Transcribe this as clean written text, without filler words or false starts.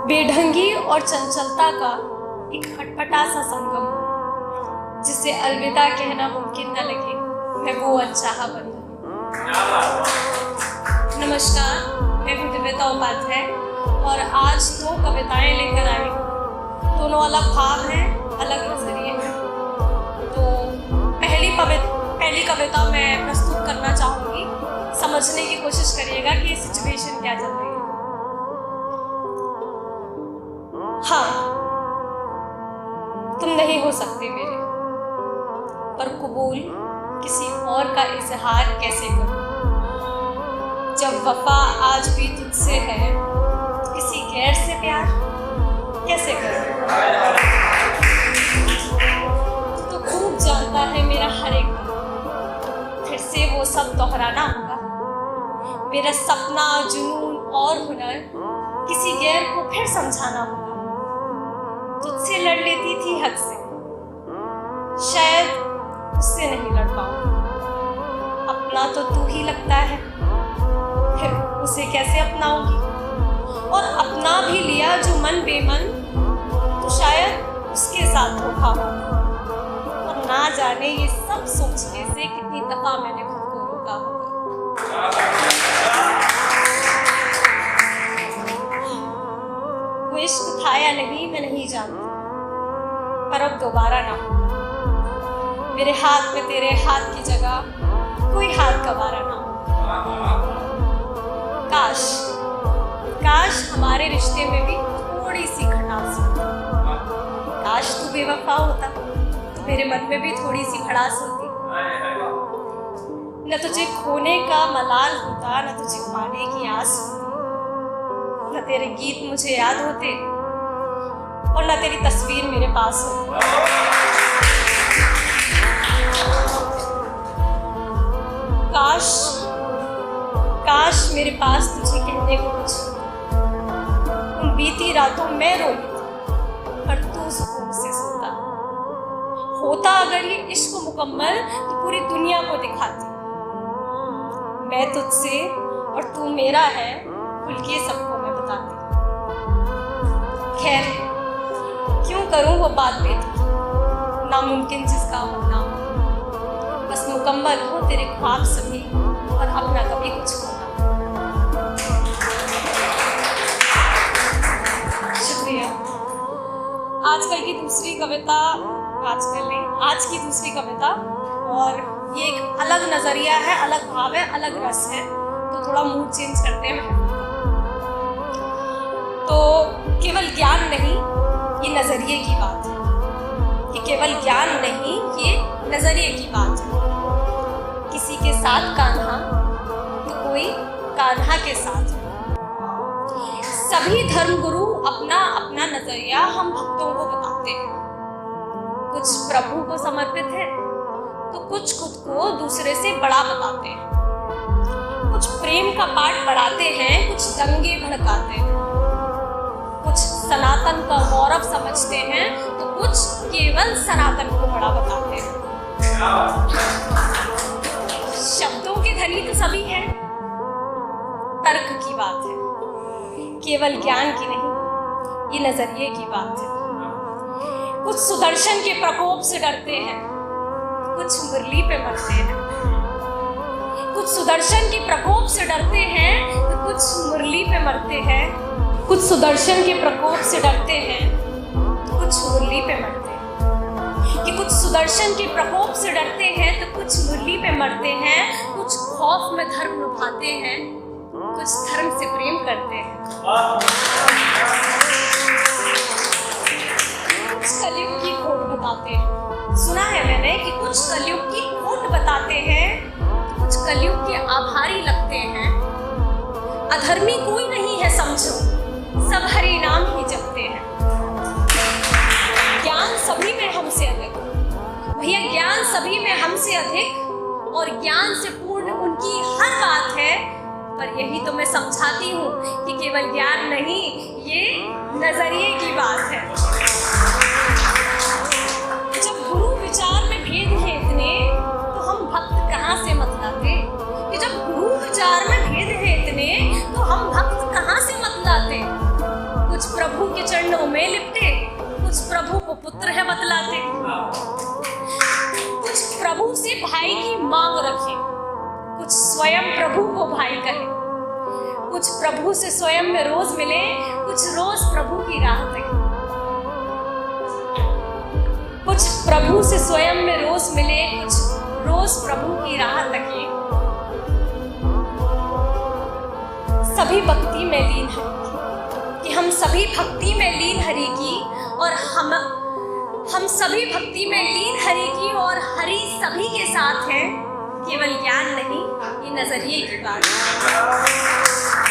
बेढंगी और चंचलता का एक अटपटा सा संगम, जिसे अलविदा कहना मुमकिन न लगे, मैं वो अनचाहा बंधु। नमस्कार, मैं हूँ दिव्यता उपाध्याय और आज 2 कविताएं लेकर आई हूँ। दोनों अलग भाव हैं, अलग नजरिए हैं। तो पहली कविता मैं प्रस्तुत करना चाहूँगी। समझने की कोशिश करिएगा कि ये सिचुएशन क्या चल रही है। हाँ, तुम नहीं हो सकते मेरे, पर कबूल किसी और का इजहार कैसे करूं? जब वफा आज भी तुझसे है, तो किसी गैर से प्यार कैसे करूं? तो खूब जानता है मेरा हर एक दम, फिर से वो सब दोहराना होगा। मेरा सपना, जुनून और हुनर किसी गैर को फिर समझाना होगा। तुझसे लड़ लेती थी हद से, शायद उससे नहीं लड़ पाऊं। अपना तो तू ही लगता है, फिर उसे कैसे अपनाऊंगी? और अपना भी लिया जो मन बेमन, तो शायद उसके साथ धोखा हो। और ना जाने ये सब सोचने से कितनी दफा मैंने खुद को रोका होगा। वो इश्क था या नहीं मैं नहीं जानती, पर अब दोबारा ना हो। मेरे हाथ में तेरे हाथ की जगह कोई हाथ गवारा ना हो। काश हमारे रिश्ते में भी थोड़ी सी खटास होती। काश तू बेवफा होता तो मेरे मन में भी थोड़ी सी खड़ास होती। न तुझे खोने का मलाल होता, न तुझे पाने की आस होती, न तेरे गीत मुझे याद होते और न तेरी तस्वीर मेरे पास होती। काश मेरे पास तुझे कहने को कुछ होता। उन बीती रातों में रोई थी, पर तू सुकून से सोता। होता अगर ये इश्क मुकम्मल तो पूरी दुनिया को दिखाती। मैं तुझसे और तू मेरा है, खुल के सबको मैं बताती। खैर, क्यों करूं वो बात बेतुकी, नामुमकिन जिसका होना हो। बस मुकम्मल हो तेरे ख्वाब सभी और अपना कभी कुछ होना। शुक्रिया। आज की दूसरी कविता, और ये एक अलग नजरिया है, अलग भाव है, अलग रस है, तो थोड़ा मूड चेंज करते हैं। तो केवल ज्ञान नहीं, ये नजरिए की बात है। ये केवल ज्ञान नहीं, ये नजरिए की बात है। किसी के साथ कान्हा तो कोई कान्हा के साथ। सभी धर्मगुरु अपना अपना नजरिया हम भक्तों को बताते हैं। कुछ प्रभु को समर्पित है तो कुछ खुद को दूसरे से बड़ा बताते हैं। कुछ प्रेम का पाठ पढ़ाते हैं, कुछ दंगे भड़काते हैं। कुछ सनातन का गौरव समझते हैं तो कुछ केवल सनातन को बड़ा बताते हैं। शब्दों के धनी तो सभी हैं, तर्क की बात है, केवल ज्ञान की नहीं, ये नजरिए की बात है। कुछ सुदर्शन के प्रकोप से डरते हैं, कुछ मुरली पे मरते हैं। कुछ सुदर्शन के प्रकोप से डरते हैं तो कुछ मुरली पे मरते हैं। कुछ सुदर्शन के प्रकोप से डरते हैं तो कुछ मुरली पे मरते हैं। कि कुछ सुदर्शन के प्रकोप से डरते हैं तो कुछ मुरली पे मरते हैं। कुछ खौफ में धर्म निभाते हैं, कुछ धर्म से प्रेम करते हैं। कुछ कलयुग की खोट बताते हैं। सुना है मैंने कि कुछ कलयुग की खोट बताते हैं, कुछ कलयुग के आभारी लगते हैं। अधर्मी कोई नहीं है समझो, सब हरि नाम ही जपते हैं। ज्ञान सभी में हमसे अधिक, भैया ज्ञान सभी में हमसे अधिक, और ज्ञान से पूर्ण उनकी हर बात है। पर यही तो मैं समझाती हूँ कि केवल ज्ञान नहीं, ये नजरिए की बात है। जब गुरु विचार में भेद है इतने, तो हम भक्त कहाँ से मतलाते? कि जब गुरु विचार में भेद है इतने, तो हम भक्त कहाँ से मतलाते? कुछ प्रभु चरणों में लिपटे, कुछ प्रभु को पुत्र है बतलाते, कुछ प्रभु से भाई की मांग रखे, कुछ स्वयं प्रभु को भाई कहे, कुछ प्रभु से स्वयं में रोज मिले, कुछ रोज प्रभु की राह तके, कुछ प्रभु से स्वयं में रोज मिले, कुछ रोज प्रभु की राह तके। सभी भक्ति में लीन हरि की, कि हम सभी भक्ति में लीन हरि की, और हम सभी भक्ति में लीन हरि की, और हरि सभी के साथ है, केवल ज्ञान नहीं, ये नजरिए की बात है।